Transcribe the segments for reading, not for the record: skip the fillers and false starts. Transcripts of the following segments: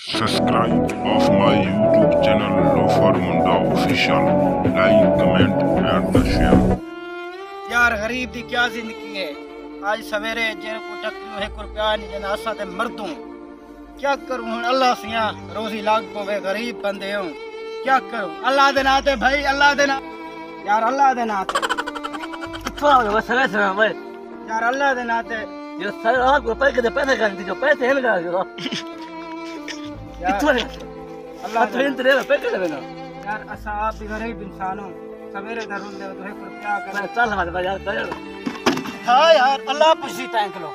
Subscribe of my YouTube channel Lofer Munda Official. Like, comment and share. यार गरीब दी क्या जिंदगी है। आज सवेरे जेर को टक्कू है रुपया नहीं जना असा ते मरदूं क्या करूं हुन अल्लाह सिया रोजी लाग पवे गरीब बंदे हूं क्या करूं अल्लाह दे नाते भाई अल्लाह दे ना यार अल्लाह दे नाते कितना हो सरे सरे भाई यार अल्लाह दे नाते ये सर आप को पैसे कर दीजिए पैसे है लगा दो कितना अल्लाह तो इंतरे पैसे देना यार असा आप भी गरीब इंसान हो सवेरे दा रुंदे तो है रुपया कर चल हमारे यार चल हां यार अल्लाह पुछी टैंक लो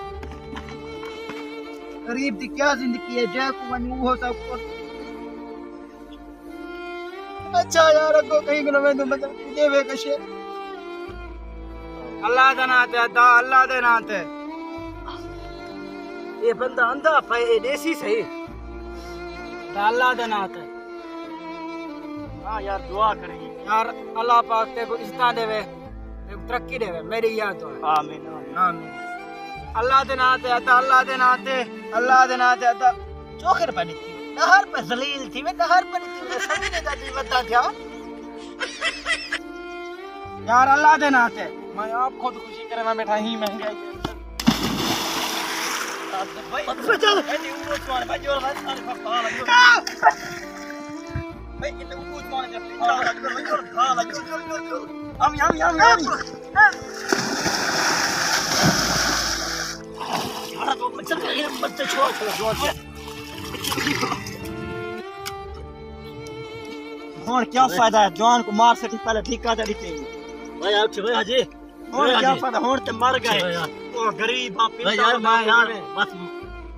गरीब दी क्या जिंदगी है जय को वनू हो सब को अच्छा यार अगो कहीं न मैं तो मजा देवे कशे अल्लाह दे नाते अदा अल्लाह दे नाते ये बंदा अंधा पे देसी सही अल्लाह दे नाते हां यार दुआ करें यार अल्लाह पाक ते को इज्जत देवे ते तरक्की देवे मेरी याद तो आमीन आमीन अल्लाह दे नाते अदा अल्लाह दे नाते अल्लाह दे नाते अदा चोखर पड़ी थी नहर पे जलील थी मैं नहर पर थी सभी ने दादी बता क्या यार अल्लाह दे नाते मैं आप खुद खुशी करे मैं बैठा ही महंगाई भाई चल भाई वो सुन भाई जोर भाई सारे पापा भाई इतने वो सुन जब भाई जोर खा लगे हम यार तो चल ये बच्चे छोड़ जोर से और क्या फायदा है जवान को मार सके पहले ठिका दे दी भाई आप भाई हाजी और क्या फायदा होर ते मर गए ओ गरीब आप भाई यार मैं यार बस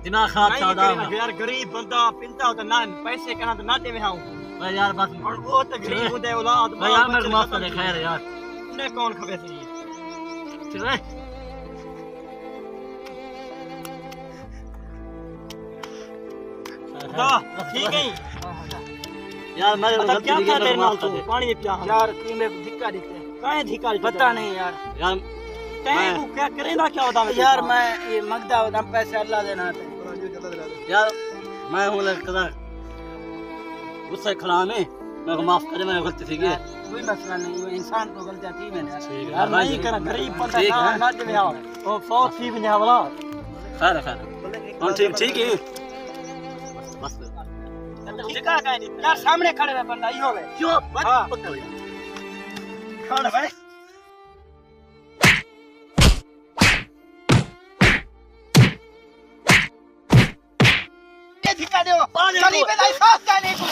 दिमाग खराब चल रहा है यार गरीब बंदा पिंता तो ना पैसे कना तो ना देवे हां भाई यार बस और वो तो गरीब होते औलाद भाई यार मेरे माफ कर दे खैर यार ने कौन खबे थी ठीक है ठीक है यार मैं मतलब क्या कर रहे नाल तू पानी पिया यार की मेरे को धिक्का देते काहे धिक्का पता नहीं यार यार तू क्या करेगा क्या होता यार मैं ये मगदा होता पैसे अल्लाह देना थे यार मैं हूं लगता गुस्सा खड़ा में मेरे को माफ करे मेरी गलती थी कोई मसला नहीं वो इंसान को गलतियां थी मैंने यार मैं ये कर गरीब बंदा ना दे आओ ओ फौत थी बने वाला खैर खैर ठीक है बस धिक्का काहे नहीं यार सामने खड़े है बंदा ई होवे क्यों हां पकड़ खड़ा भाई धिक्का दो चली पे नहीं साथ जाने को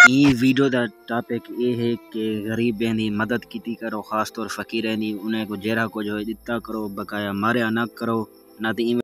ये वीडियो का टॉपिक ये है कि गरीब बहनी मदद की करो, खास तौर फकीर उन्हें को जेरा को जो दिता करो, बकाया मारे ना करो ना तो